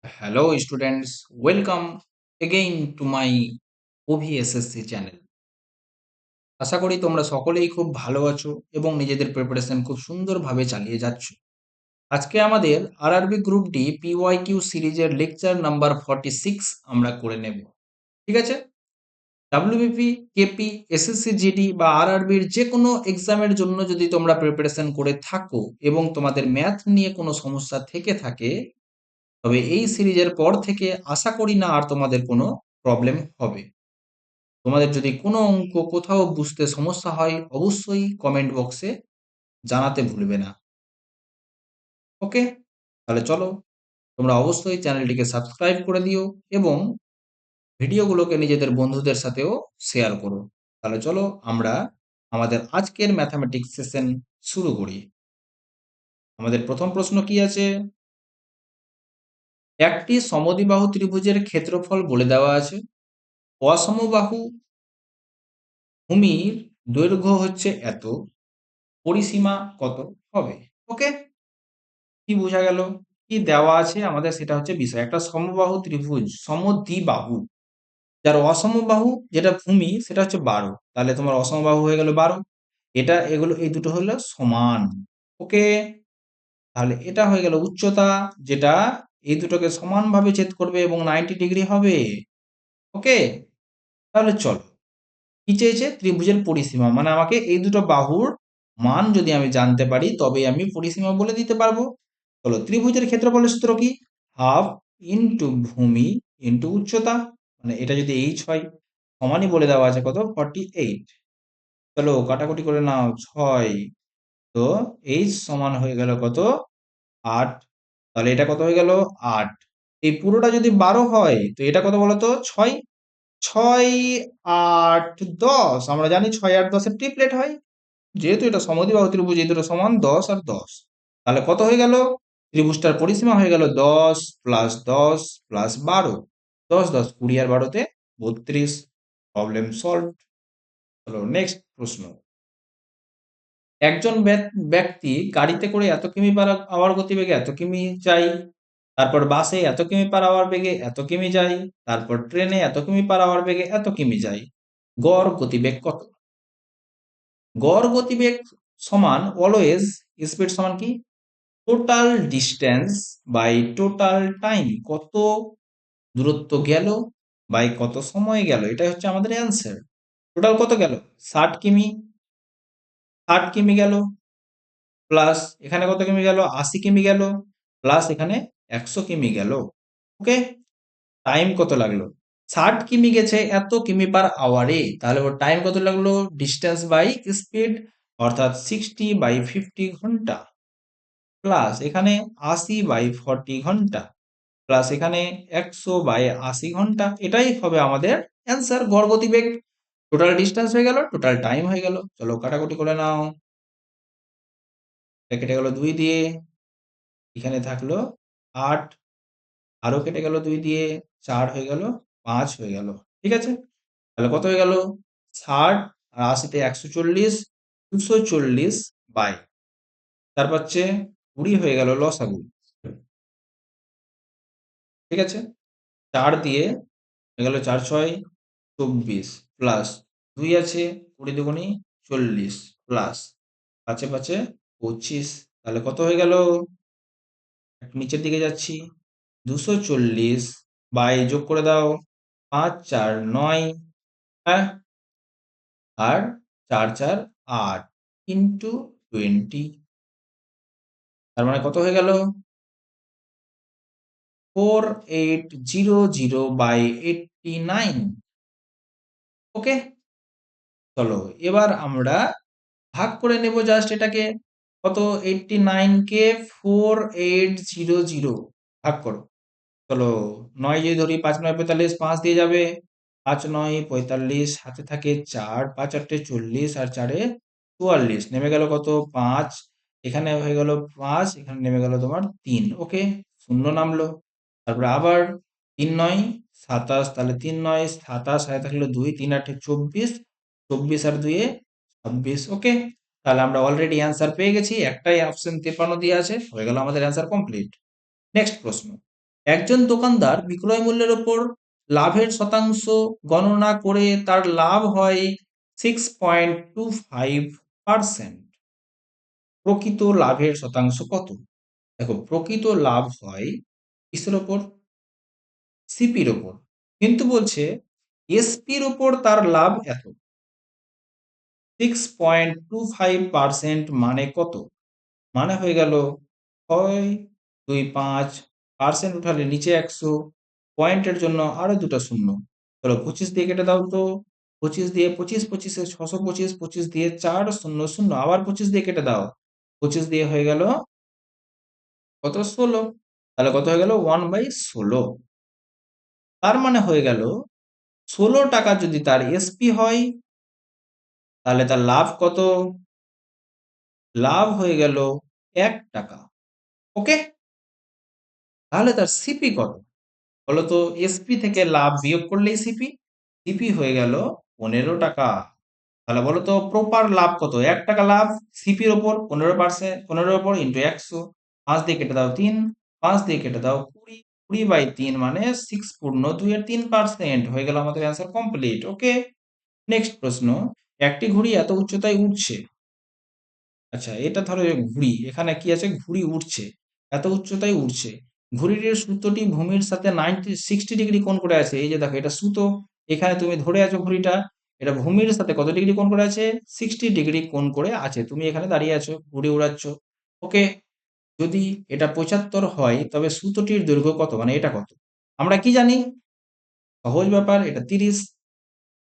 Hello students, welcome again to my OVSSC channel. আশা করি তোমরা সকলেই খুব ভালো আছো এবং নিজেদের প্রিপারেশন খুব সুন্দরভাবে চালিয়ে যাচ্ছ। আজকে আমাদের আরআরবি গ্রুপ ডি পিওয়াইকিউ সিরিজের লেকচার নাম্বার 46 আমরা করে নেব। ঠিক আছে? ডাব্লিউবিপি, কেপি, এসএসসি জিডি বা আরআরবির যে কোনো এক্সামের জন্য যদি তোমরা প্রিপারেশন করে থাকো এবং তোমাদের ম্যাথ নিয়ে কোনো সমস্যা থেকে থাকে, তবে এই সিরিজের পর থেকে আশা করি না আর তোমাদের কোনো প্রবলেম হবে। তোমাদের যদি কোনো অঙ্ক কোথাও বুঝতে সমস্যা হয় অবশ্যই কমেন্ট বক্সে জানাতে ভুলবে না। ওকে, তাহলে চলো তোমরা অবশ্যই চ্যানেলটিকে সাবস্ক্রাইব করে দিও এবং ভিডিওগুলোকে নিজেদের বন্ধুদের সাথেও শেয়ার করো। তাহলে চলো আমরা আমাদের আজকের ম্যাথামেটিক্স সেশন শুরু করি। আমাদের প্রথম প্রশ্ন কি আছে? একটি সমদ্বিবাহু ত্রিভুজের ক্ষেত্রফল বলে দেওয়া আছে। অসমবাহু ভূমির দৈর্ঘ্য হচ্ছে এত, পরিসীমা কত হবে? ওকে, কি বোঝা গেল? কি দেওয়া আছে আমাদের সেটা হচ্ছে বিষয়। একটা সমবাহু ত্রিভুজ, সমদ্বিবাহু, যার অসমবাহু যেটা ভূমি সেটা হচ্ছে 12, তাহলে তোমার অসমবাহু হয়ে গেল 12। এটা এগুলো এই দুটো হলো সমান। ওকে, তাহলে এটা হয়ে গেল উচ্চতা, যেটা এই দুটোকে সমানভাবে ছেদ করবে এবং 90 ডিগ্রি হবে। ওকে, তাহলে চলো কি চেয়েছে? ত্রিভুজের পরিসীমা, মানে আমাকে এই দুটো বাহুর মান যদি আমি জানতে পারি তবেই আমি পরিসীমা বলে দিতে পারবো। চলো, ত্রিভুজের ক্ষেত্রফলের সূত্র কি? হাফ ইন্টু ভূমি ইন্টু উচ্চতা, মানে এটা যদি এইচ হয়, সমানই বলে দেওয়া আছে কত? 48। চলো কাটাকুটি করে নাও, 6, তো এইচ সমান হয়ে গেল কত? 8। তাহলে এটা কত হয়ে গেল? 8। এই পুরোটা যদি 12 হয় তো এটা কত বলতো? 6। 6, 8, 10। আমরা জানি 6, 8, 10 এর ট্রিপলেট হয়। যেহেতু এটা সমদ্বিবাহু ত্রিভুজ, এই দুটো সমান 10 আর 10। তাহলে কত হয়ে গেল? ত্রিভুজটার পরিসীমা হয়ে গেল 10 প্লাস 10 প্লাস 12। 10 10 20 আর 12 তে 32। Problem solve. চলো নেক্সট প্রশ্ন। একজন ব্যক্তি গাড়িতে করে এত কিমি পার আওয়ার গতিবেগে এত কিমি যায়, তারপর বাসে এত কিমি পার আওয়ার বেগে এত কিমি যায়, তারপর ট্রেনে এত কিমি পার আওয়ার বেগে এত কিমি যায়। গড় গতিবেগ কত? গড় গতিবেগ সমান অলওয়েজ স্পিড সমান কি? Total distance by total time. কত দূরত্ব গেল বাই কত সময় গেল, এটাই হচ্ছে আমাদের অ্যান্সার। টোটাল কত গেল? 60 কিমি। 60 কিমি গেল, প্লাস এখানে কত কিমি গেল? 80 কিমি গেল, প্লাস এখানে 100 কিমি গেল। ওকে, টাইম কত লাগলো? 60 কিমি গেছে এত কিমি পার আওয়ারে, তাহলে ওর টাইম কত লাগলো? ডিস্টেন্স বাই স্পিড, অর্থাৎ 60/50 ঘন্টা, প্লাস এখানে 80/40 ঘন্টা, প্লাস এখানে 100/80 ঘন্টা। এটাই হবে আমাদের অ্যান্সার, গড় গতিবেগ। টোটাল ডিস্টেন্স হয়ে গেল, টোটাল টাইম হয়ে গেল। চলো কাটাকুটি করে নাও, এটা কেটে গেল 2 দিয়ে, এখানে থাকলো 8, আরো কেটে গেল 2 দিয়ে, 4 হয়ে গেল, 5 হয়ে গেল। ঠিক আছে, তাহলে কত হয়ে গেল? 60 আর 80 তে 140, 240 বাই, তারপর হচ্ছে 20 হয়ে গেল লসাগু। ঠিক আছে, 4 দিয়ে হয়ে গেল 4 6 24, প্লাস 2 আছে, 20 দুগুণী 40, প্লাস 5 5 25। তাহলে কত হয়ে গেল? একটু নিচের দিকে যাচ্ছি, 240 বাই, যোগ করে দাও, 5 4 9, হ্যাঁ, আর 4 4 8 ইন্টু 20। তার মানে কত হয়ে গেল? 4800/89। ওকে, চলো এবার আমরা ভাগ করে নেব জাস্ট এটাকে। কত? 89 কে 4800 ভাগ করো। চলো, 9 যদি ধরি, 5 9 45, 5 দিয়ে যাবে, 5 9 45, হাতে থাকে 4, 5 8 40 আর 4 44, নেমে গেল কত? 5। এখানে হয়ে গেল 5, এখানে নেমে গেল তোমার 3। ওকে, শূন্য নামলো। তারপরে আবার 3 9 27, তাহলে 3 9 27, হাতে থাকলো 2, 3 8 24, 24 আর 2 26। ওকে, তাহলে আমরা অলরেডি অ্যান্সার পেয়ে গেছি, একটাই অপশন 53 দিয়ে আছে, হয়ে গেল আমাদের অ্যান্সার কমপ্লিট। নেক্সট প্রশ্ন। একজন দোকানদার বিক্রয় মূল্যের উপর লাভের শতাংশ গণনা করে তার লাভ হয় 6.25%। প্রকৃত লাভের শতাংশ কত? দেখো, প্রকৃত লাভ হয় কিসের ওপর? সিপির ওপর। কিন্তু বলছে এসপির ওপর তার লাভ এত। 6.25% মানে কত? মানে হয়ে গেল 625% উঠালে নিচে 100, পয়েন্টের জন্য আরো দুটো শূন্য। চলো 25 দিয়ে কেটে দাও তো। 25 দিয়ে 25, 25 এ 625, 25 দিয়ে 4 শূন্য শূন্য, আবার 25 দিয়ে কেটে দাও। 25 দিয়ে হয়ে গেল কত? 16। তাহলে কত হয়ে গেল? 1/16। তার মানে হয়ে গেল 16 টাকা যদি তার এসপি হয়, তাহলে তার লাভ কত? লাভ হয়ে গেল 1 টাকা। ওকে, তাহলে তার সিপি কত বলতো? এসপি থেকে লাভ বিয়োগ করলেই সিপি। সিপি হয়ে গেল 15 টাকা। তাহলে বলতো প্রপার লাভ কত? 1 টাকা লাভ সিপির ওপর 15%, 15 ওপর ইন্টু 100। 5 দিয়ে কেটে দাও 3, 5 দিয়ে কেটে দাও 20, 20/3 মানে 6.2 হয়ে গেল আমাদের অ্যান্সার কমপ্লিট। ওকে, নেক্সট প্রশ্ন। একটি ঘুড়ি এত উচ্চতায় উঠছে। আচ্ছা, এটা ধরো ঘুড়ি, এখানে কি আছে? ঘুড়ি উঠছে, এত উচ্চতায় উঠছে। ঘুড়িটির সুতোটি ভূমির সাথে 60 ডিগ্রি কোণ করে আছে। এই যে দেখো, এটা সুতো, এখানে তুমি ধরে আছো ঘুড়িটা, এটা ভূমির সাথে কত ডিগ্রি কোণ করে আছে? 60 ডিগ্রি কোণ করে আছে। তুমি এখানে দাঁড়িয়ে আছো, ঘুড়ি উড়াচ্ছ। ওকে, যদি এটা 75 হয় তবে সুতোটির দৈর্ঘ্য কত? মানে এটা কত? আমরা কি জানি? সহজ ব্যাপার, এটা 30।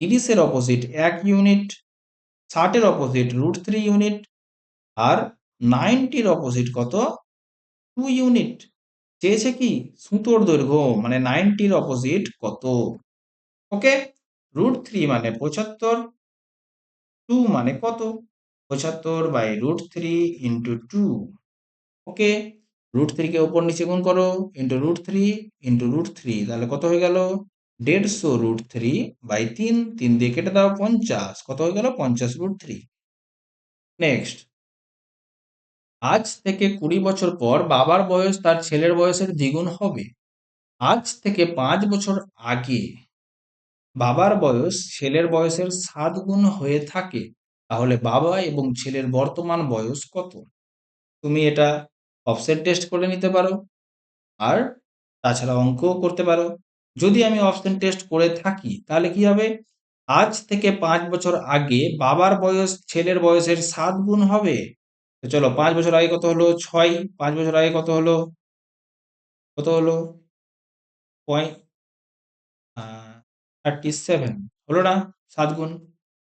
30 এর অপোজিট 1 ইউনিট, 60 এর অপোজিট √3 ইউনিট, আর 90 এর অপোজিট কত? 2 ইউনিট। চেয়েছে কি? সুতোর দৈর্ঘ্য, মানে 90 এর অপোজিট কত? ওকে, √3 মানে 75, 2 মানে কত? 75/√3 ইন্টু 2। ওকে, √3 কে উপর নিচে গুণ করো, ইন্টু √3 ইন্টু √3, তাহলে কত হয়ে গেল? 150 √3/3, 3 দিয়ে কেটে দাও 50, কত হয়ে গেল? 50 √3। নেক্সট, আজ থেকে 20 বছর পর বাবার বয়স তার ছেলের বয়সের দ্বিগুণ হবে। আজ থেকে 5 বছর আগে বাবার বয়স ছেলের বয়সের 7 গুণ হয়ে থাকে, তাহলে বাবা এবং ছেলের বর্তমান বয়স কত? তুমি এটা অফসেট টেস্ট করে নিতে পারো, আর তাছাড়া অঙ্কও করতে পারো। যদি আমি অপশন টেস্ট করে থাকি তাহলে কি হবে? আজ থেকে 5 বছর আগে বাবার বয়স ছেলের বয়সের 7 গুণ হবে। তো চলো, 5 বছর আগে কত হলো? 6। 5 বছর আগে কত হলো? কত হলো? 37 হলো না? 7 গুণ।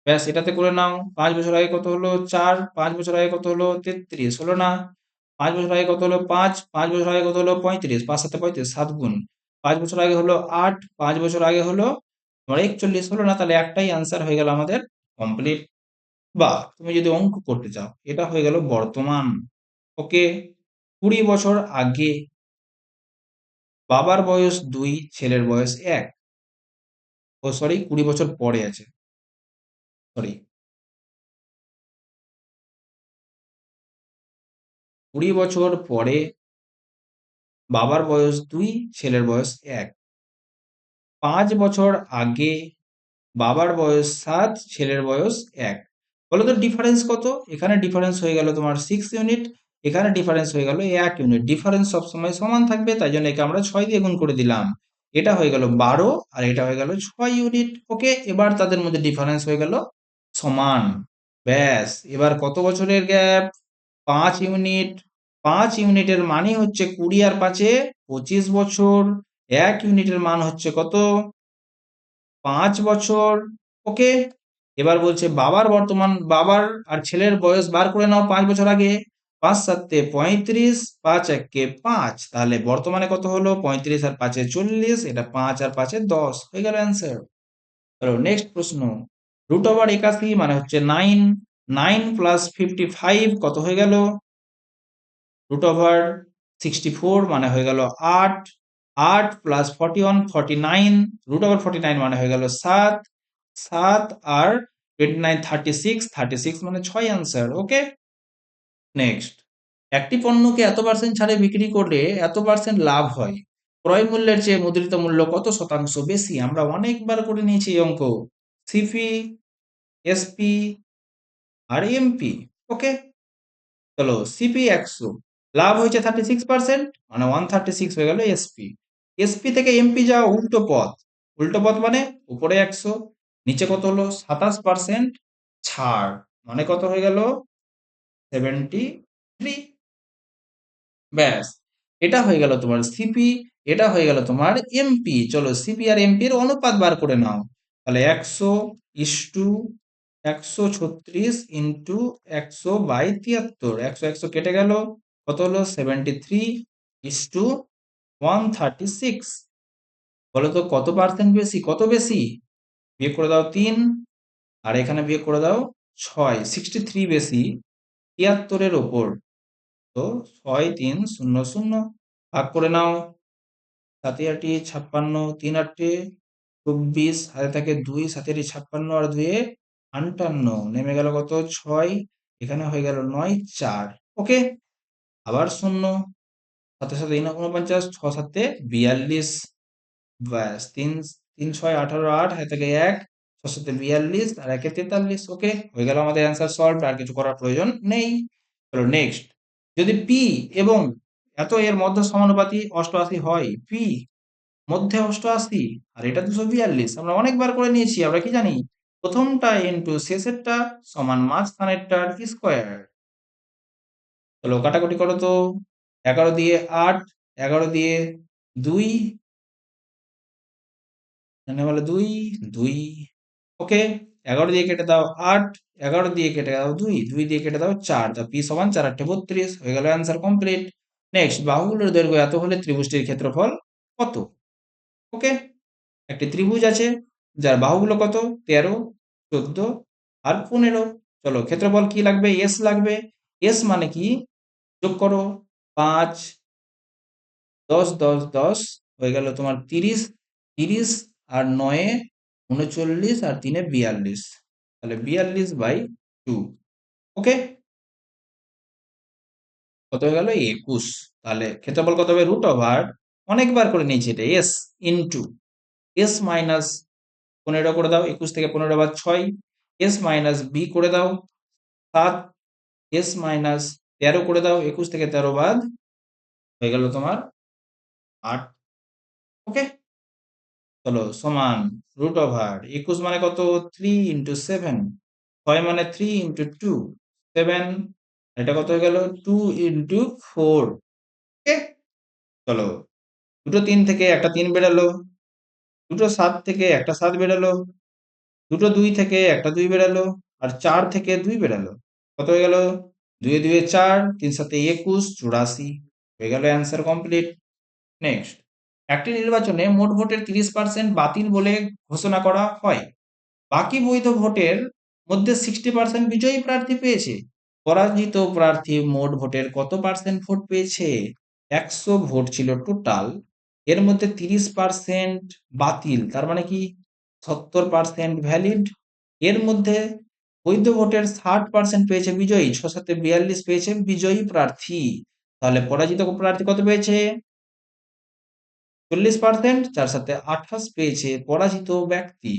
ব্যাস, এটাতে করে নাও। 5 বছর আগে কত হলো? 4। 5 বছর আগে কত হলো? 33 হলো না? 5 বছর আগে কত হলো? 5। 5 বছর আগে কত হলো? 35। 5 7 35, 7 গুণ। 5 বছর আগে হলো 8। 5 বছর আগে হলো তোমার 41 হলো না? তাহলে একটাই অ্যান্সার হয়ে গেল আমাদের কমপ্লিট। বা তুমি যদি অঙ্ক করতে চাও, এটা হয়ে গেল বর্তমান। ওকে, 20 বছর আগে বাবার বয়স 2, ছেলের বয়স 1। ও সরি, 20 বছর পরে আছে, সরি। 20 বছর পরে বাবার বয়স 2, ছেলের বয়স 1। 5 বছর আগে বাবার বয়স 7, ছেলের বয়স 1। বলো তো ডিফারেন্স কত? এখানে ডিফারেন্স হয়ে গেল তোমার 6 ইউনিট, এখানে ডিফারেন্স হয়ে গেল 1 ইউনিট। ডিফারেন্স সবসময় সমান থাকবে, তাই জন্য একে আমরা 6 দিয়ে গুণ করে দিলাম। এটা হয়ে গেল 12, আর এটা হয়ে গেল 6 ইউনিট। ওকে, এবার তাদের মধ্যে ডিফারেন্স হয়ে গেল সমান। ব্যাস, এবার কত বছরের গ্যাপ? 5 ইউনিট। 5 ইউনিটের মানে হচ্ছে 20 আর 5-এ 25 বছর। 1 ইউনিটের মান হচ্ছে কত? 5 বছর। ওকে, এবার বলছে বাবার আর ছেলের বয়স বার করে নাও 5 বছর আগে। 5 7 35, 5 1 5, তাহলে বর্তমানে কত হলো? 35 আর 5-এ 40, এটা 5 আর 5-এ 10 হয়ে গেল অ্যান্সার। চলো নেক্সট প্রশ্ন। √81 মানে হচ্ছে 9। 9 প্লাস 55 কত হয়ে গেল? √64 মানে হয়ে গেল 8। 8 প্লাস 41 49। √49 মানে হয়ে গেল 7। 7 আর 29 36। 36 মানে 6 অ্যান্সার। ওকে, নেক্সট। একটি পণ্যকে এত পার্সেন্ট ছাড়ে বিক্রি করলে এত পার্সেন্ট লাভ হয়। ক্রয় মূল্যের চেয়ে মুদ্রিত মূল্য কত শতাংশ বেশি? আমরা অনেকবার করে নিয়েছি এই অঙ্ক। সিপি, এসপি আর এমপি। ওকে, চলো সিপি 100, লাভ হয়েছে 36%, মানে 136 হয়ে গেল এসপি। এসপি থেকে এমপি যাওয়া উল্টো পথ। উল্টো পথ মানে উপরে 100, নিচে কত হলো? 27% ছাড়, মানে কত হয়ে গেল? 73। ব্যাস, এটা হয়ে গেল তোমার সিপি, এটা হয়ে গেল তোমার এমপি। চলো সিপি আর এমপি এর অনুপাত বার করে নাও। তাহলে 100:136 × 100/73, 100 কেটে গেল, কত হলো? 73:136। বলো তো কত পার্সেন্ট বেশি? কত বেশি? বিয়োগ করে দাও 3, আর এখানে বিয়োগ করে দাও 6, 63 বেশি 73-এর ওপর। তো 6, 3, 0, 0 ভাগ করে নাও। 7 × 8 = 56, 3 × 8 = 24, হাতে থাকে 2, 7 × 8 = 56 আর 2 58, নেমে গেল কত? 6, এখানে হয়ে গেল 9, 4। ওকে, আবার 0, 7 × 7 = 49, 6 × 7 = 42। ব্যাস, 3, 3, 6, 18, 8, হাতে থাকে 1, 6 × 7 = 42 আর 1 × 43। ওকে, হয়ে গেল আমাদের অ্যান্সার সলভড, আর কিছু করার প্রয়োজন নেই। চলো নেক্সট। যদি পি এবং এত এর মধ্যে সমানুপাতি 88 হয়, পি মধ্যে 88 আর এটা 242, আমরা অনেকবার করে নিয়েছি। আমরা কি জানি? প্রথমটা ইনটু শেষেরটা সমান মাঝখানেরটার স্কয়ার। চলো কাটাকুটি করো তো। 11 দিয়ে 8, 11 দিয়ে 2, এখানে হলো 2, 2। ওকে, 11 দিয়ে কেটে দাও 8, 11 দিয়ে কেটে দাও 2, 2 দিয়ে কেটে দাও 4, তা পি সমান 4 × 8 = 32, হয়ে গেল অ্যান্সার কমপ্লিট। নেক্সট, বাহুগুলোর দৈর্ঘ্য এত হলে ত্রিভুজটির ক্ষেত্রফল কত? ওকে, একটি ত্রিভুজ আছে যার বাহুগুলো কত? 13, 14 আর 15। চলো ক্ষেত্রফল কি লাগবে? এস লাগবে। এস মানে কি? যোগ করো, 5, 10, 10, 10 হয়ে গেল তোমার 30, 30 আর 9 39 আর 3 42, তাহলে 42/2। ওকে, কত হয়ে গেল? 21। তাহলে ক্ষেত্রফল কত হবে? √, অনেকবার করে নিয়েছি এটা, এস ইন্টু এস মাইনাস 15 করে দাও, 21 থেকে 15 বাদ 6, এস মাইনাস বি করে দাও 7, এস মাইনাস 13 করে দাও, 21 থেকে 13 বাদ, হয়ে গেল তোমার 8। ওকে, চলো সমান √21 মানে কত? 3 × 7, 6 মানে 3 × 2, 7, এটা কত হয়ে গেল? 2 × 4। ওকে, চলো দুটো 3 থেকে একটা 3 বেরালো, দুটো 7 থেকে একটা 7 বেরালো, দুটো 2 থেকে একটা 2 বেরালো, আর 4 থেকে 2 বেরালো। কত হয়ে গেল? 2 এ 2 এ 4, 3 7 = 21, 84 হয়ে গেল অ্যান্সার কমপ্লিট। নেক্সট, একটি নির্বাচনে মোট ভোটের 30% বাতিল বলে ঘোষণা করা হয়, বাকি বৈধ ভোটের মধ্যে 60% বিজয়ী প্রার্থী পেয়েছে, পরাজিত প্রার্থী মোট ভোটের কত পার্সেন্ট ভোট পেয়েছে? 100 ভোট ছিল টোটাল, এর মধ্যে 30% বাতিল, তার মানে কি 70% ভ্যালিড। এর মধ্যে বৈধ ভোটের 60% পেয়েছে বিজয়ী, 6 7 42 পেয়েছে বিজয়ী প্রার্থী, তাহলে পরাজিত প্রার্থী কত পেয়েছে? 40%, 4 7 28 পেয়েছে পরাজিত ব্যক্তি।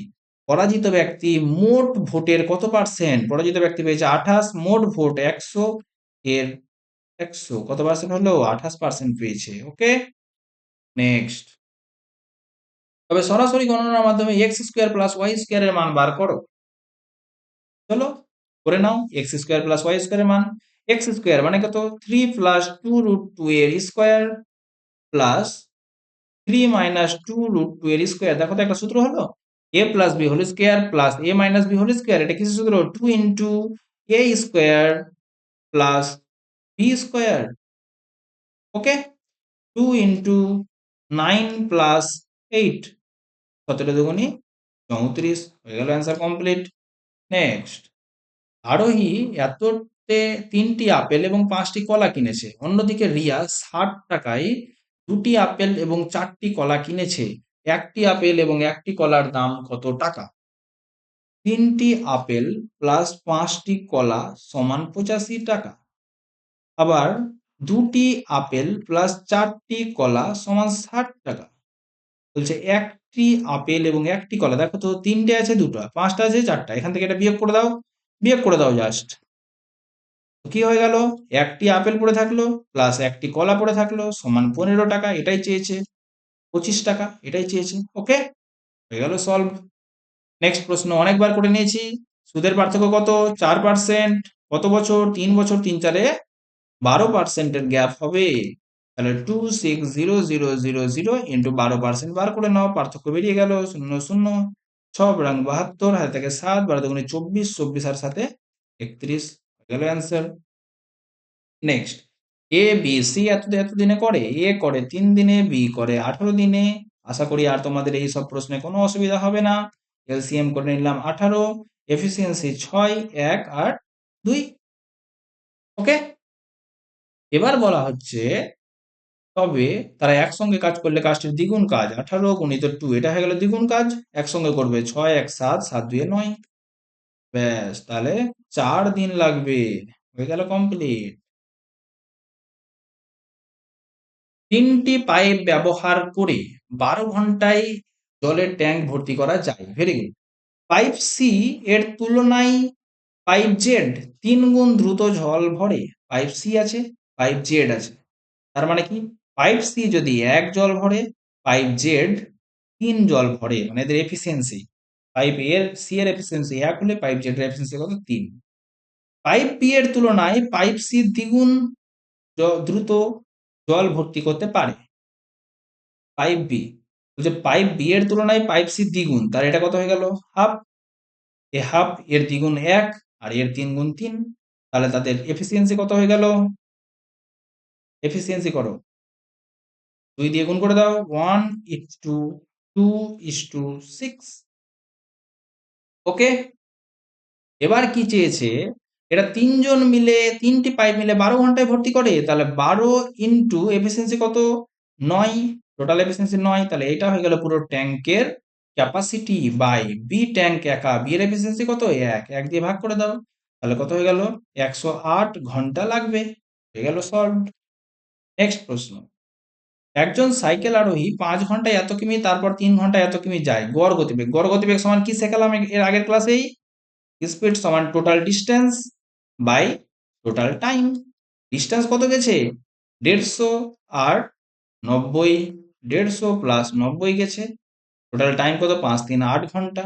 পরাজিত ব্যক্তি মোট ভোটের কত পার্সেন্ট? পরাজিত ব্যক্তি পেয়েছে 28, মোট ভোট 100, এর 100 কত পার্সেন্ট হলো? 28% পেয়েছে। ওকে, নেক্সট। তবে সরাসরি গণনার মাধ্যমে x² + y² এর মান বার করো। চলো করে নাও। x² + y² এর মান, x² মানে কত? 3 + 2√2 এর স্কয়ার প্লাস 3 - 2√2 এর স্কয়ার। দেখো তো একটা সূত্র হলো, a + b whole square plus a - b whole square. এটা কিসের সূত্র? 2 * a square plus b square. Okay, 2 * 9 + 8, 17 দুগুণী 34 হয়ে গেল অ্যান্সার কমপ্লিট। নেক্সট, আরোহী এততে 3টি আপেল এবং 5টি কলা কিনেছে, অন্যদিকে রিয়া 60 টাকায় 2টি আপেল এবং 4টি কলা কিনেছে, একটি আপেল এবং একটি কলার দাম কত টাকা? 3টি আপেল প্লাস 5টি কলা সমান 85 টাকা। আবার 2টি আপেল প্লাস 4টি কলা সমান 60 টাকা। বলছে একটি আপেল এবং একটি কলা, দেখো তো 3টে আছে 2টা, 5টা আছে 4টা, এখান থেকে এটা বিয়োগ করে দাও, বিয়োগ করে দাও জাস্ট। কি হয়ে গেল? একটি আপেল পড়ে থাকলো প্লাস একটি কলা পড়ে থাকলো সমান 15 টাকা, এটাই চেয়েছে। 25 টাকা এটাই চেয়েছে। ওকে, হয়ে গেল সলভ। নেক্সট প্রশ্ন অনেকবার করে নিয়েছি। সুদের পার্থক্য কত? 4%। কত বছর? 3 বছর। 3 4-এ 12%-এর গ্যাপ হবে। তাহলে 260000 ইন্টু 12% বার করে নাও, পার্থক্য বেরিয়ে গেল 0 0 6 72, হাতে থেকে 7, 12 দুগুণে 24, 24 আর 7-এ 31 হয়ে গেল answer. Next, A B C এত দিনে করে, এ করে 3 দিনে, বি করে 18 দিনে। আশা করি আর তোমাদের এই সব প্রশ্নে কোনো অসুবিধা হবে না। এলসিএম করে নিলাম 18, এফিসিয়েন্সি 6, 1 আর 2। ওকে, এবার বলা হচ্ছে তবে তারা একসঙ্গে কাজ করলে কাজটির দ্বিগুণ কাজ, 18 × 2, এটা হয়ে গেল দ্বিগুণ কাজ। একসঙ্গে করবে 6 1 7, 7 2 9, ব্যাস তাহলে 4 দিন লাগবে, হয়ে গেল কমপ্লিট। 3টি পাইপ ব্যবহার করে 12 ঘন্টায় জলের ট্যাঙ্ক ভর্তি করা যায়। Very good. পাইপ সি এর তুলনায় পাইপ জেড 3 গুণ দ্রুত জল ভরে। পাইপ সি আছে, পাইপ জেড আছে, তার মানে কি? পাইপ সি যদি 1 জল ভরে, পাইপ জেড 3 জল ভরে, মানে এদের এফিসিয়েন্সি, পাইপ এর সি এর এফিসিয়েন্সি 1 হলে পাইপ জেড এর এফিসিয়েন্সি কত? 3। পাইপ বি এর তুলনায় পাইপ সি দ্বিগুণ দ্রুত জল ভর্তি করতে পারে। পাইপ বি, বলছে পাইপ বি এর তুলনায় পাইপ সি দ্বিগুণ, তার এটা কত হয়ে গেল? হাফ। এ হাফ এর দ্বিগুণ 1 আর এর 3 গুণ 3, তাহলে তাদের এফিসিয়েন্সি কত হয়ে গেল? এফিসিয়েন্সি করো, 2 দিয়ে গুণ করে দাও, 1:2:6। ওকে, এবার কি চেয়েছে? এটা 3জন মিলে, 3টি পাইপ মিলে 12 ঘন্টায় ভর্তি করে, তাহলে 12 ইন্টু এফিসিয়েন্সি কত? 9, টোটাল এফিসিয়েন্সি 9, তাহলে এটা হয়ে গেল পুরো ট্যাঙ্কের ক্যাপাসিটি বাই বি ট্যাঙ্ক একা, বি এর এফিসিয়েন্সি কত? 1, 1 দিয়ে ভাগ করে দাও, তাহলে কত হয়ে গেল? 108 ঘন্টা লাগবে। হয়ে গেল সলভড। নেক্সট প্রশ্ন, একজন সাইকেল আরোহী 5 ঘন্টায় এত কিমি, তারপর 3 ঘন্টায় এত কিমি যায়, গড় গতিবেগ। গড় গতিবেগ সমান কি শেখালাম এর আগের ক্লাসেই? স্পিড সমান total distance by total time. Distance কত গেছে? 150 আর 90, 150 প্লাস 90 গেছে, টোটাল টাইম কত? 5 3 8 ঘন্টা।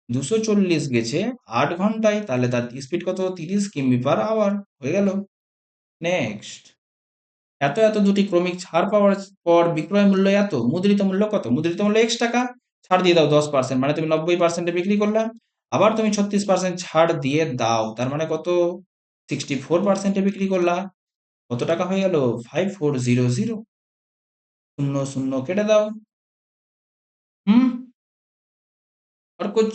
240 গেছে 8 ঘন্টায়, তাহলে তার স্পিড কত? 30 কিমি/আওয়ার। হয়ে গেল। নেক্সট, এত দুটি ক্রমিক ছাড় পাওয়ার পর বিক্রয় মূল্য এত, মুদ্রিত মূল্য কত? মুদ্রিত মূল্য X টাকা, ছাড় দিয়ে দাও 10%, মানে তুমি 90%-এ বিক্রি করলা। আবার তুমি 36% ছাড় দিয়ে দাও, তার মানে কত? 64%-এ বিক্রি করলা। কত টাকা হয়ে গেল? 5400। শূন্য শূন্য কেটে দাও। হুম, আর কুছ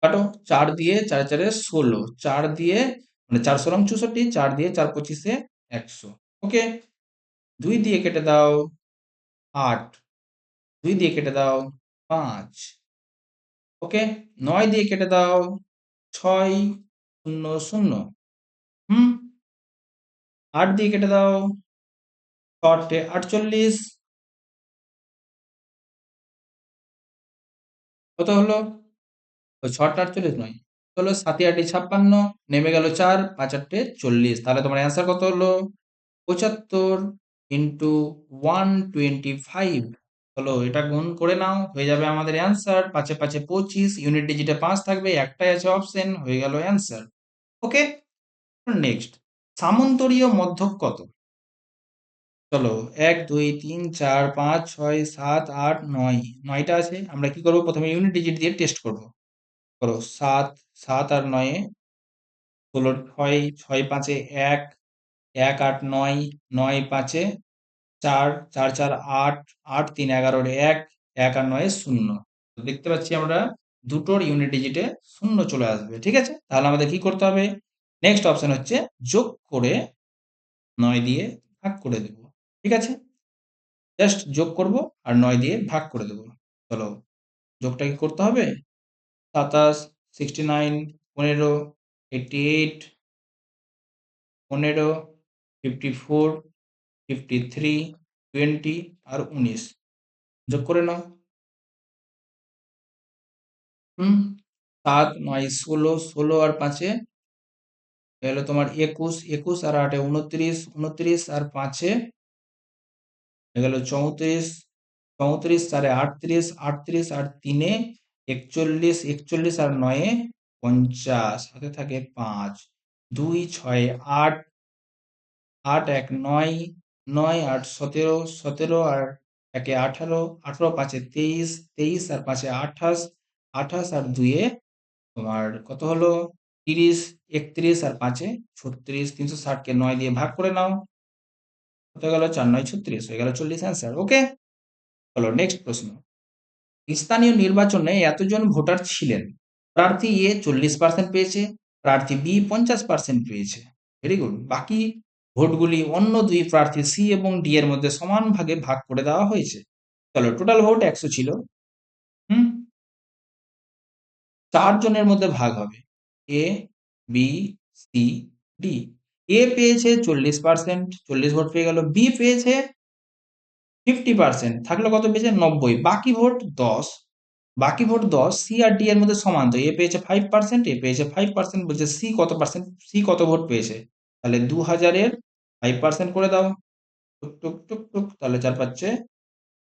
কাটো। 4 দিয়ে 4 4-এ 16, 4 দিয়ে মানে 4 16 64, 4 দিয়ে 4 25-এ 100। ওকে, 2 দিয়ে কেটে দাও 8, 2 দিয়ে কেটে দাও 5। ওকে, 9 দিয়ে কেটে দাও 6 0 0। হুম, 8 দিয়ে কেটে দাও 48। কত হলো? ওই 6 48 নয়, হলো 7 8 56, নেমে গেল 4, 5 8 40। তাহলে তোমার অ্যান্সার কত হলো? 75 ইন্টু 125 হলো। এটা গুণ করে নাও, হয়ে যাবে আমাদের অ্যান্সার। 5 5 25, ইউনিট ডিজিটে 5 থাকবে, একটাই আছে অপশন, হয়ে গেল অ্যান্সার। ওকে, নেক্সট, সামন্তরীয় মধ্যক কত? চলো 1 2 3 4 5 6 7 8 9, 9টা আছে। আমরা কি করব? প্রথমে ইউনিট ডিজিট দিয়ে টেস্ট করব। করো 7, 7 আর 9 এ 16, 6 6 5 এ 1, 1 8 9, 9 5 এ 4, 4 4 8, 8 3 11 এর 1, 1 আর 9 এ 0। তো দেখতে পাচ্ছি আমরা দুটোর ইউনিট ডিজিটে 0 চলে আসবে। ঠিক আছে, তাহলে আমাদের কি করতে হবে? নেক্সট অপশন হচ্ছে যোগ করে 9 দিয়ে ভাগ করে দেব। ঠিক আছে, জাস্ট যোগ করব আর 9 দিয়ে ভাগ করে দেব। চলো যোগটা কি করতে হবে? 27, 69, 15, 88, 15, 54, 53, 20 আর 19 যোগ করে নাও। 7, 9, 16, 16 আর 5-এ গেল তোমার 21, 21 আর 8-এ 29, 29 আর 5-এ গেল 34, 34, 4-এ 38, 38 আর 3-এ 41, 41 আর 9-এ 50, হাতে থাকে 5, 2, 6, 8, 8, 1, 9, 9, 8, 17, 17 আর 1-এ 18, 18, 5-এ 23, 23 আর 5-এ 28, 28 আর 2-এ তোমার কত হলো 30, 31 আর 5-এ 36, 360-কে 9 দিয়ে ভাগ করে নাও, কত গেল 4, 9, 36 হয়ে গেল 40 অ্যান্সার। ওকে, চলো নেক্সট প্রশ্ন। স্থানীয় নির্বাচনে এতজন ভোটার ছিলেন, প্রার্থী এ 40% পেয়েছে, প্রার্থী বি 50% পেয়েছে। Very good. বাকি ভোটগুলি অন্য দুই প্রার্থী সি এবং ডি এর মধ্যে সমান ভাগে ভাগ করে দেওয়া হয়েছে। চলো, টোটাল ভোট 100 ছিল। হুম 4 জনের মধ্যে ভাগ হবে, এ বি সি ডি। এ পেয়েছে 40%, 40 ভোট পেয়ে গেল। বি পেয়েছে 50%, থাকলো কত পেয়েছে 90। বাকি ভোট 10, বাকি ভোট 10 সি আর ডি এর মধ্যে সমান। তো এ পেয়েছে 5%, এ পেয়েছে 5%, বলছে সি কত পার্সেন্ট, সি কত ভোট পেয়েছে। তাহলে 2000-এর 5% করে দাও, টুক টুক টুক টুক, তাহলে 4 পাচ্ছে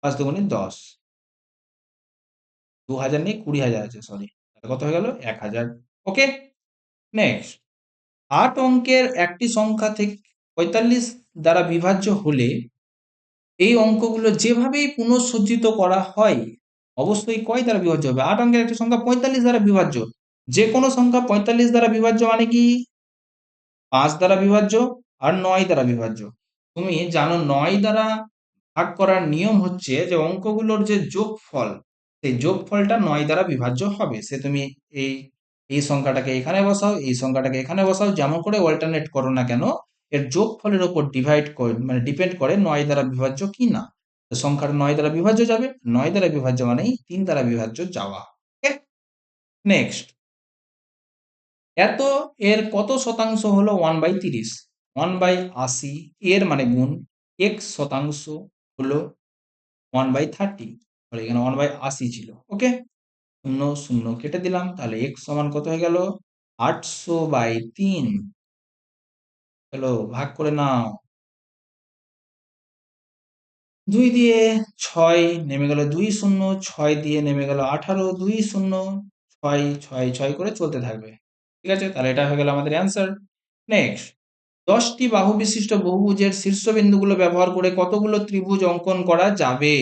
5 দুগুণে 10, 2000 নেই 20,000 আছে, সরি, কত হয়ে গেল 1000। ওকে, নেক্সট। 8 অঙ্কের একটি সংখ্যা থেকে 45 দ্বারা বিভাজ্য হলে এই অঙ্কগুলো যেভাবেই পুনঃসজ্জিত করা হয় অবশ্যই কয় দ্বারা বিভাজ্য হবে। 8 অঙ্কের একটি সংখ্যা 45 দ্বারা বিভাজ্য। যে কোনো সংখ্যা 45 দ্বারা বিভাজ্য মানে কি 5 দ্বারা বিভাজ্য আর 9 দ্বারা বিভাজ্য। তুমি জানো 9 দ্বারা ভাগ করার নিয়ম হচ্ছে যে অঙ্কগুলোর যে যোগফল, সেই যোগফলটা 9 দ্বারা বিভাজ্য হবে। সে তুমি এই এই সংখ্যাটাকে এখানে বসাও, এই সংখ্যাটাকে এখানে বসাও, যেমন করে অল্টারনেট করো না কেন, এর যোগফলের উপর ডিভাইড করে মানে ডিপেন্ড করে 9 দ্বারা বিভাজ্য কি না। তো সংখ্যাটা 9 দ্বারা বিভাজ্য যাবে, 9 দ্বারা বিভাজ্য মানেই 3 দ্বারা বিভাজ্য যাওয়া। ওকে, নেক্সট। এত এর কত শতাংশ হলো 1/30? 1/80 এর মানে গুণ x শতাংশ হলো 1/30, তাহলে এখানে 1/80 ছিল। ওকে, 0 0 কেটে দিলাম, তাহলে x সমান কত হয়ে গেল 800/3। চলো ভাগ করে নাও, 2 দিয়ে 6 নেমে গেল 2 0, 6 দিয়ে নেমে গেল 18, 2 0, 6 6 6 করে চলতে থাকবে। ঠিক আছে, তাহলে এটা হয়ে গেল আমাদের অ্যান্সার। নেক্সট, 10টি বাহু বিশিষ্ট বহুভুজের শীর্ষবিন্দুগুলো ব্যবহার করে কতগুলো ত্রিভুজ অঙ্কন করা যাবে।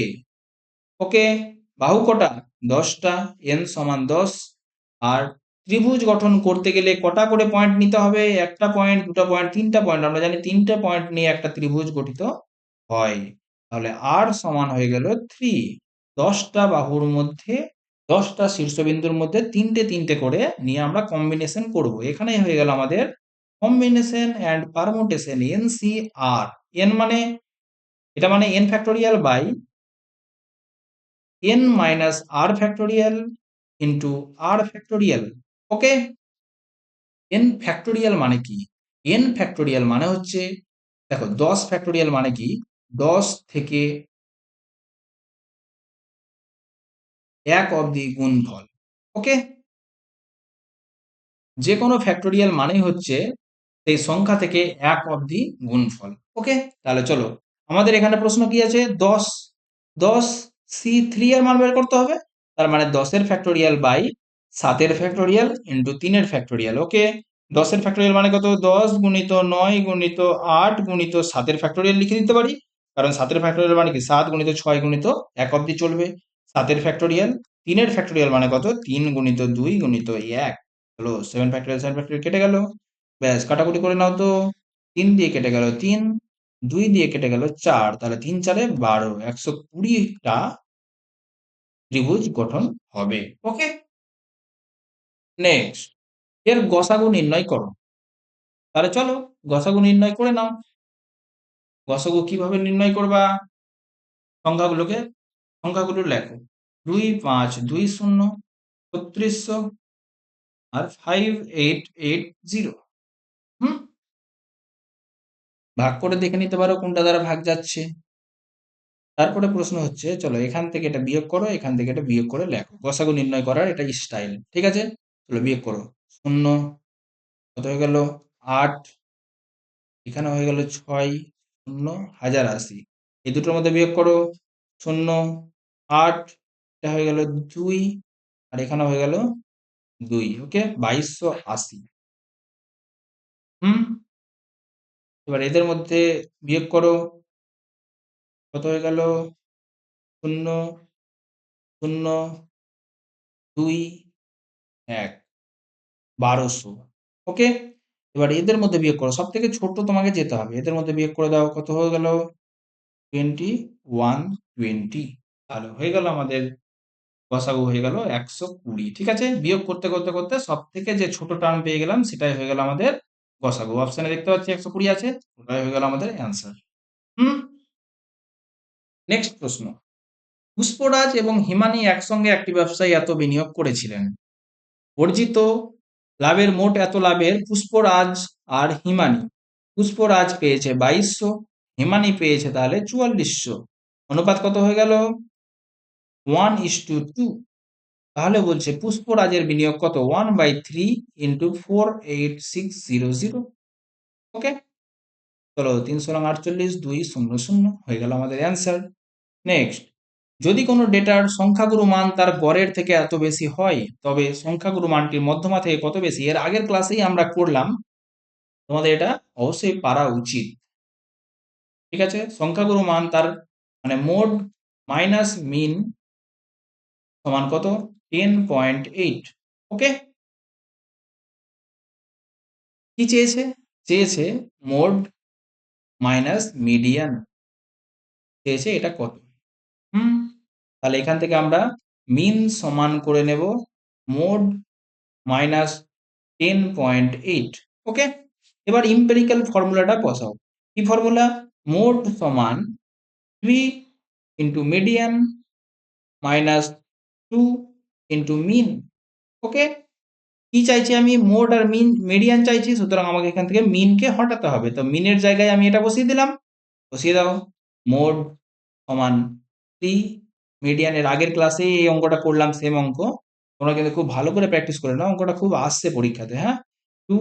ওকে, বাহু কটা 10টা, n সমান 10। আর ত্রিভুজ গঠন করতে গেলে কটা করে পয়েন্ট নিতে হবে, একটা পয়েন্ট, দুটো পয়েন্ট, তিনটা পয়েন্ট। আমরা জানি 3টে পয়েন্ট নিয়ে একটা ত্রিভুজ গঠিত হয়। তাহলে r সমান হয়ে গেল 3। 10টা বাহুর মধ্যে 10টা শীর্ষবিন্দুর মধ্যে তিনটে তিনটে করে নিয়ে আমরা কম্বিনেশন করব। এখানেই হয়ে গেল আমাদের combination and permutation, NCR। n মানে এটা মানে n factorial by n minus r factorial into r factorial. Okay, n factorial মানে কি? n ফ্যাক্টোরিয়াল মানে হচ্ছে, দেখো 10 ফ্যাক্টোরিয়াল মানে কি 10 থেকে 1 অবধি গুণফল। ওকে, যে কোনো ফ্যাক্টোরিয়াল মানেই হচ্ছে সেই সংখ্যা থেকে 1 অবধি গুণফল। ওকে, তাহলে চলো, আমাদের এখানে প্রশ্ন কি আছে, 10, 10 C3 এর মান বের করতে হবে। তার মানে 10 এর ফ্যাক্টোরিয়াল বাই 7 এর ফ্যাক্টোরিয়াল ইন্টু 3 এর ফ্যাক্টোরিয়াল। ওকে, 10 এর ফ্যাক্টোরিয়াল মানে কত, 10 গুণিত 9 গুণিত 8 গুণিত 7 এর ফ্যাক্টোরিয়াল লিখে দিতে পারি, কারণ 7 এর ফ্যাক্টোরিয়াল মানে কি 7 গুণিত 6 গুণিত 1 অবধি চলবে। 7 এর ফ্যাক্টোরিয়াল, 3 এর ফ্যাক্টোরিয়াল মানে কত, 3 গুণিত 2 গুণিত 1, হলো 7 ফ্যাক্টোরিয়াল, 7 ফ্যাক্টোরিয়াল কেটে গেল। ব্যাস, কাটাকুটি করে নাও তো, 3 দিয়ে কেটে গেল 3, 2 দিয়ে কেটে গেল 4, তাহলে 3 4 12, 120টা ত্রিভুজ গঠন হবে। ওকে, নেক্সট, এর গসাগু নির্ণয় করো। তাহলে চলো গসাগু নির্ণয় করে নাও। গসাগু কিভাবে নির্ণয় করবা, সংখ্যাগুলোকে সংখ্যাগুলো লেখো, 2 5 2 0 3600 আর 5880। হুম ভাগ করে দেখে নিতে পারো কোনটা দ্বারা ভাগ যাচ্ছে। তারপরে প্রশ্ন হচ্ছে, চলো এখান থেকে এটা বিয়োগ করো, এখান থেকে এটা বিয়োগ করে লেখো। গসাগু নির্ণয় করার এটা স্টাইল, ঠিক আছে? চলো বিয়োগ করো। 0 কত হয়ে গেল 8, এখানে হয়ে গেল 6, 0 1080। এই দুটোর মধ্যে বিয়োগ করো। 0 8, এটা হয়ে গেল 2, আর এখানে হয়ে গেল 2। ওকে, 2280। হুম, এবার এদের মধ্যে বিয়োগ করো। কত হয়ে গেল 0 0 2 1, 1200। ওকে, এবার এদের মধ্যে বিয়োগ করো। সব থেকে ছোট তোমাকে যেতে হবে। এদের মধ্যে বিয়োগ করে দাও। কত হয়ে গেল 2120। তাহলে হয়ে গেল আমাদের গসাগু হয়ে গেল 120। ঠিক আছে, বিয়োগ করতে করতে করতে সব থেকে যে ছোট টার্ম পেয়ে গেলাম সেটাই হয়ে গেল আমাদের গসাগু। অপশনে দেখতে পাচ্ছি 120 আছে, ওটাই হয়ে গেল আমাদের অ্যান্সার। হুম, নেক্সট প্রশ্ন। পুষ্পরাজ এবং হিমানী একসঙ্গে একটি ব্যবসায় এত বিনিয়োগ করেছিলেন। অর্জিত লাভের মোট এত লাভের পুষ্পরাজ আর হিমানী। পুষ্পরাজ পেয়েছে 2200, হিমানী পেয়েছে তাহলে 4400। অনুপাত কত হয়ে গেল 1:2। তাহলে বলছে পুষ্পরাজের বিনিয়োগ কত 1/3 ইন্টু 48600। ওকে, চলো 348 2 0 0 হয়ে গেল আমাদের অ্যান্সার। নেক্সট, যদি কোনো ডেটার সংখ্যাগুরু মান তার গড়ের থেকে এত বেশি হয় তবে সংখ্যাগুরু মানটির মধ্যমা থেকে কত বেশি। এর আগের ক্লাসেই আমরা করলাম, তোমাদের এটা অবশ্যই পারা উচিত। ঠিক আছে, সংখ্যাগুরু মান তার মানে মোড মাইনাস মিন সমান কত 10.8। ওকে, কি চেয়েছে? চেয়েছে মোড মাইনাস মিডিয়ান, চেয়েছে এটা কত। হুম, তাহলে এখান থেকে আমরা মিন সমান করে নেব মোড মাইনাস 10.8। ওকে, এবার ইম্পেরিক্যাল ফর্মুলাটা বসাও। কি ফর্মুলা? মোড সমান 3 into median minus 2 into mean. Okay, কি চাইছি আমি? মোড আর মিন মিডিয়ান চাইছি, সুতরাং আমাকে এখান থেকে মিনকে হটাতে হবে। তো মিনের জায়গায় আমি এটা বসিয়ে দিলাম। বসিয়ে দাও। মোড সমান 3, মিডিয়ানের আগের ক্লাসে এই অঙ্কটা করলাম, সেম অঙ্ক। তোমরা কিন্তু খুব ভালো করে প্র্যাকটিস করে নাও, অঙ্কটা খুব আসছে পরীক্ষাতে। হ্যাঁ, 2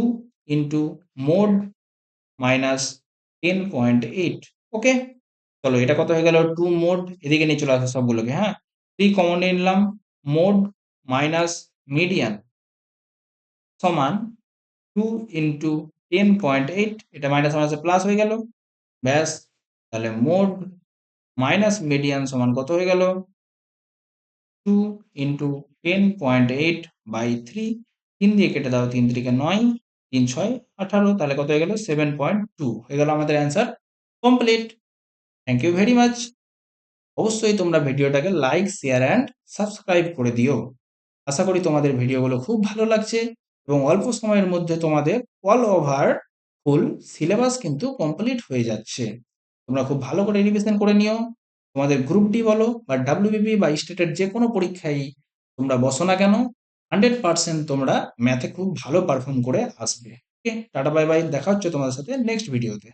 ইন্টু মোড মাইনাস 10.8। ওকে, চলো এটা কত হয়ে গেল 2 মোড, এদিকে নিয়ে চলে আসো সবগুলোকে। হ্যাঁ, 3 কমন নিয়ে নিলাম। মোড মাইনাস মিডিয়ান সমান 2 ইন্টু 10.8, এটা মাইনাস মাইনাসে প্লাস হয়ে গেল। ব্যাস, তাহলে মোড মাইনাস মিডিয়ান সমান কত হয়ে গেল 2 ইন্টু 10.8 বাই 3। 3 দিয়ে কেটে দাও, 3 3 9, 3 6 18, তাহলে কত হয়ে গেল 7.2 হয়ে গেল আমাদের answer complete. Thank you very much. অবশ্যই তোমরা ভিডিওটাকে লাইক, শেয়ার অ্যান্ড সাবস্ক্রাইব করে দিও। আশা করি তোমাদের ভিডিওগুলো খুব ভালো লাগছে এবং অল্প সময়ের মধ্যে তোমাদের অল ওভার ফুল সিলেবাস কিন্তু কমপ্লিট হয়ে যাচ্ছে। তোমরা খুব ভালো করে রিভিশন করে নিও। তোমাদের গ্রুপ ডি বলো বা ডাব্লিউবিপি বা স্টেটের যে কোনো পরীক্ষায় তোমরা বসো না কেন, 100% তোমরা ম্যাথে খুব ভালো পারফর্ম করে আসবে। ওকে, টাটা বাই বাই, দেখা হচ্ছে তোমাদের সাথে নেক্সট ভিডিওতে।